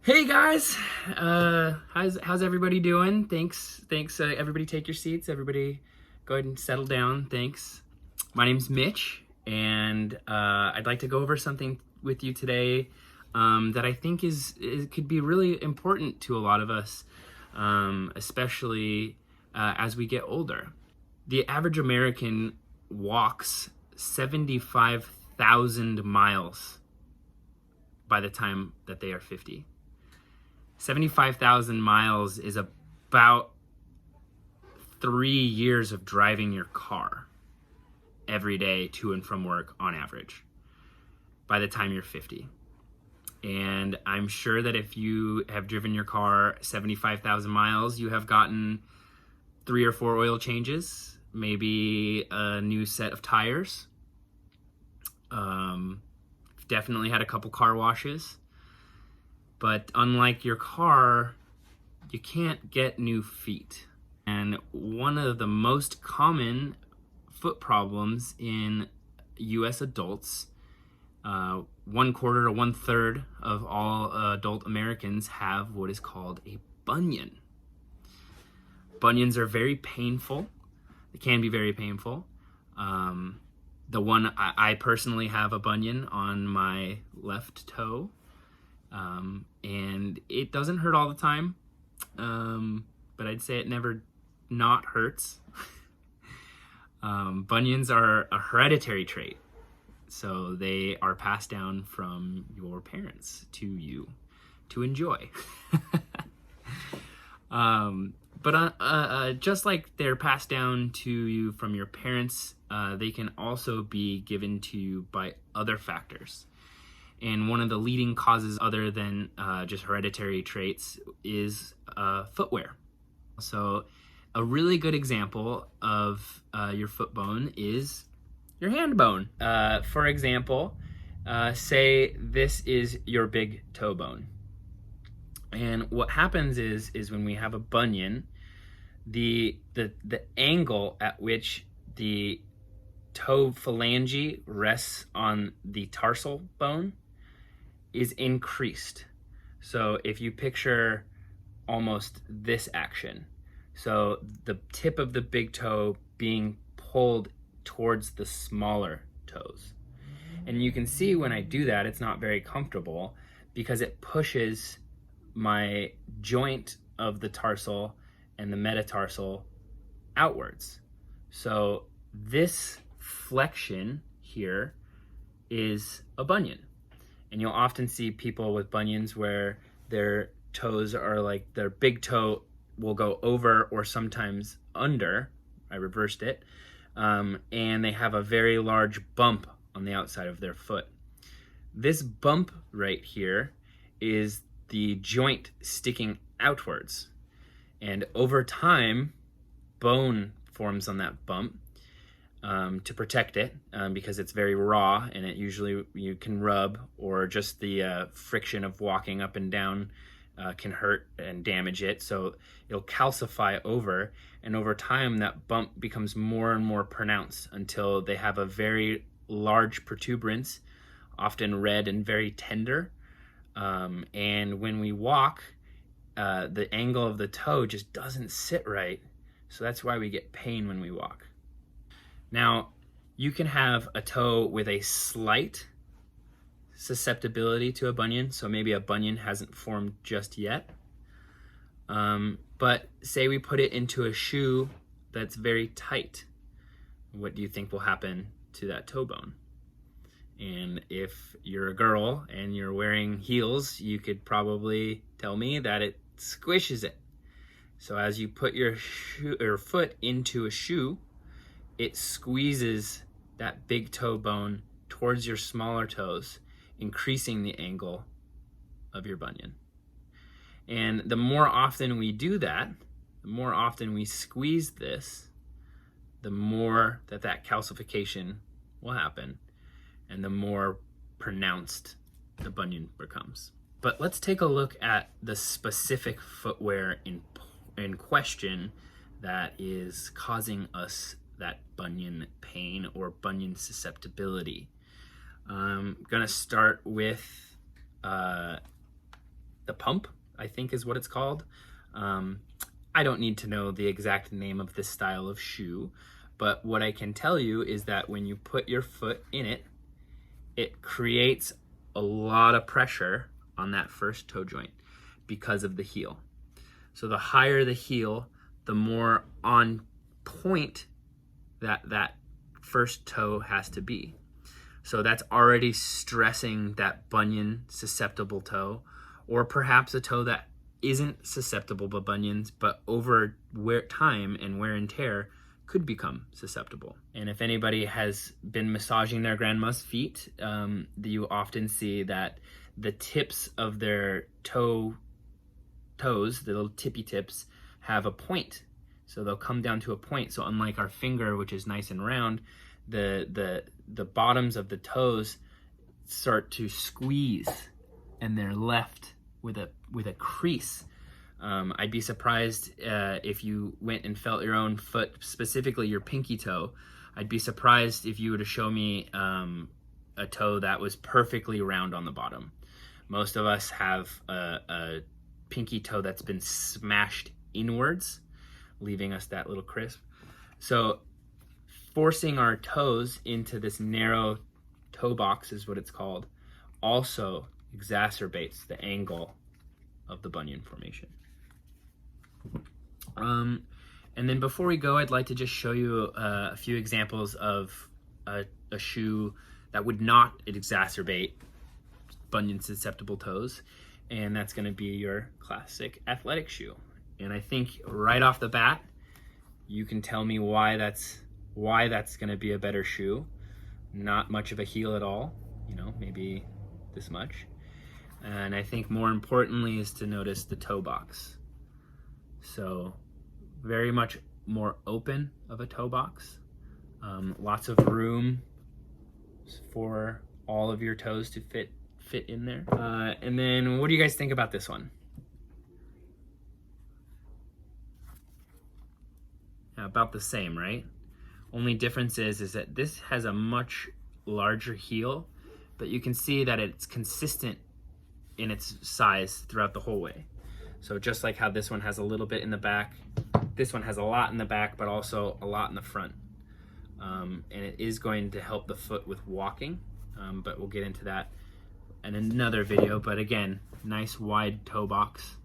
Hey guys, how's everybody doing? Thanks. Everybody take your seats. Everybody go ahead and settle down. Thanks. My name's Mitch, and I'd like to go over something with you today that I think could be really important to a lot of us, especially as we get older. The average American walks 75,000 miles by the time that they are 50. 75,000 miles is about 3 years of driving your car every day to and from work on average by the time you're 50. And I'm sure that if you have driven your car 75,000 miles, you have gotten 3 or 4 oil changes, maybe a new set of tires. Definitely had a couple car washes. But unlike your car, you can't get new feet. And one of the most common foot problems in US adults, 1/4 to 1/3 of all adult Americans have what is called a bunion. Bunions are very painful. They can be very painful. The one I personally have a bunion on my left toe. And it doesn't hurt all the time, but I'd say it never not hurts. Bunions are a hereditary trait, so they are passed down from your parents to you to enjoy. But just like they're passed down to you from your parents, they can also be given to you by other factors. And one of the leading causes other than just hereditary traits is footwear. So a really good example of your foot bone is your hand bone. For example, say this is your big toe bone. And what happens is when we have a bunion, the angle at which the toe phalange rests on the tarsal bone is increased. So if you picture almost this action, so the tip of the big toe being pulled towards the smaller toes. And you can see when I do that, it's not very comfortable because it pushes my joint of the tarsal and the metatarsal outwards. So this flexion here is a bunion. And you'll often see people with bunions where their toes are like, their big toe will go over or sometimes under. I reversed it. And they have a very large bump on the outside of their foot. This bump right here is the joint sticking outwards. And over time, bone forms on that bump to protect it because it's very raw, and it usually you can rub, or just the friction of walking up and down can hurt and damage it. So it'll calcify over, and over time that bump becomes more and more pronounced until they have a very large protuberance, often red and very tender. And when we walk, the angle of the toe just doesn't sit right. So that's why we get pain when we walk. Now, you can have a toe with a slight susceptibility to a bunion, so maybe a bunion hasn't formed just yet. But say we put it into a shoe that's very tight. What do you think will happen to that toe bone? And if you're a girl and you're wearing heels, you could probably tell me that it squishes it. So as you put your foot into a shoe, it squeezes that big toe bone towards your smaller toes, increasing the angle of your bunion. And the more often we do that, the more often we squeeze this, the more that calcification will happen, and the more pronounced the bunion becomes. But let's take a look at the specific footwear in question that is causing us that bunion pain or bunion susceptibility. I'm gonna start with the pump, I think is what it's called. I don't need to know the exact name of this style of shoe, but what I can tell you is that when you put your foot in it, it creates a lot of pressure on that first toe joint because of the heel. So the higher the heel, the more on point that first toe has to be. So that's already stressing that bunion susceptible toe, or perhaps a toe that isn't susceptible to bunions, but over time and wear and tear could become susceptible. And if anybody has been massaging their grandma's feet, you often see that the tips of their toes, the little tippy tips, have a point. So they'll come down to a point. So unlike our finger, which is nice and round, the bottoms of the toes start to squeeze and they're left with a crease. I'd be surprised if you went and felt your own foot, specifically your pinky toe. I'd be surprised if you were to show me a toe that was perfectly round on the bottom. Most of us have a pinky toe that's been smashed inwards, leaving us that little crisp. So forcing our toes into this narrow toe box is what it's called, also exacerbates the angle of the bunion formation. And then before we go, I'd like to just show you a few examples of a shoe that would not exacerbate bunion susceptible toes, and that's going to be your classic athletic shoe. And I think right off the bat, you can tell me why that's going to be a better shoe. Not much of a heel at all, maybe this much. And I think more importantly is to notice the toe box. So very much more open of a toe box. Lots of room for all of your toes to fit in there. And then what do you guys think about this one? About the same, right? Only difference is that this has a much larger heel, but you can see that it's consistent in its size throughout the whole way. So just like how this one has a little bit in the back, this one has a lot in the back, but also a lot in the front. And it is going to help the foot with walking, but we'll get into that in another video. But again, nice wide toe box.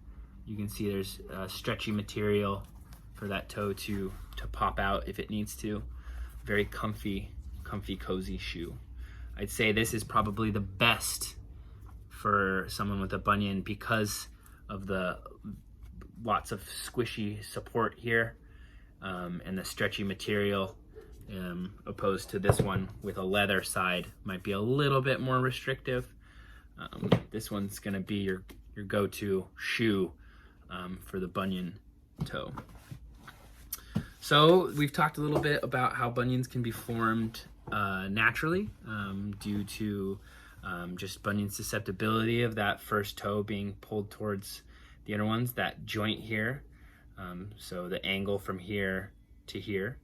You can see there's stretchy material for that toe to pop out if it needs to. Very comfy, cozy shoe. I'd say this is probably the best for someone with a bunion because of the lots of squishy support here and the stretchy material, opposed to this one with a leather side might be a little bit more restrictive. This one's gonna be your go-to shoe for the bunion toe. So we've talked a little bit about how bunions can be formed naturally due to just bunion susceptibility of that first toe being pulled towards the other ones, that joint here. So the angle from here to here.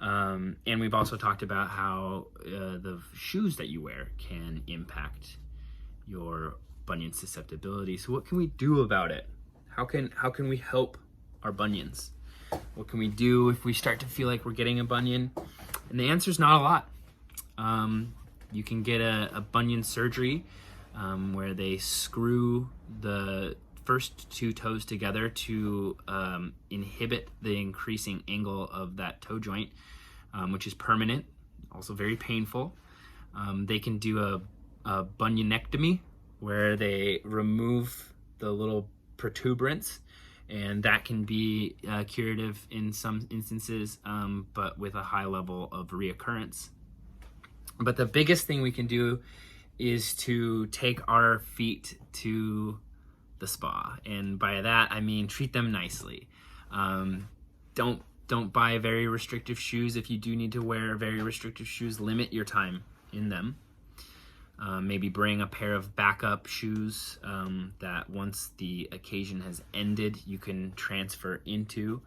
And we've also talked about how the shoes that you wear can impact your bunion susceptibility. So what can we do about it? How can we help our bunions? What can we do if we start to feel like we're getting a bunion? And the answer is not a lot. You can get a bunion surgery where they screw the first two toes together to inhibit the increasing angle of that toe joint, which is permanent, also very painful. They can do a bunionectomy where they remove the little protuberance, and that can be curative in some instances, but with a high level of reoccurrence. But the biggest thing we can do is to take our feet to the spa, and by that I mean treat them nicely. Don't buy very restrictive shoes. If you do need to wear very restrictive shoes, limit your time in them. Maybe bring a pair of backup shoes that once the occasion has ended, you can transfer into.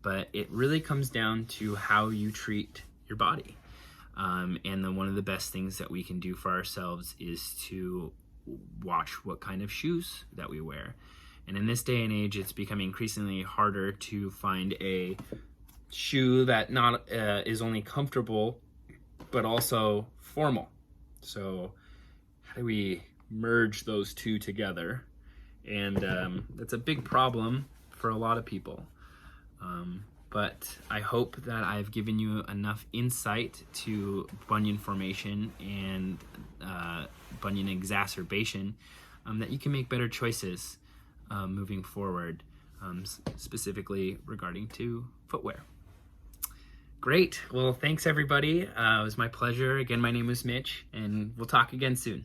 But it really comes down to how you treat your body. And one of the best things that we can do for ourselves is to watch what kind of shoes that we wear. And in this day and age, it's becoming increasingly harder to find a shoe that not is only comfortable, but also formal. So how do we merge those two together? And that's a big problem for a lot of people. But I hope that I've given you enough insight to bunion formation and bunion exacerbation that you can make better choices moving forward, specifically regarding to footwear. Great. Well, thanks everybody. It was my pleasure. Again, my name is Mitch, and we'll talk again soon.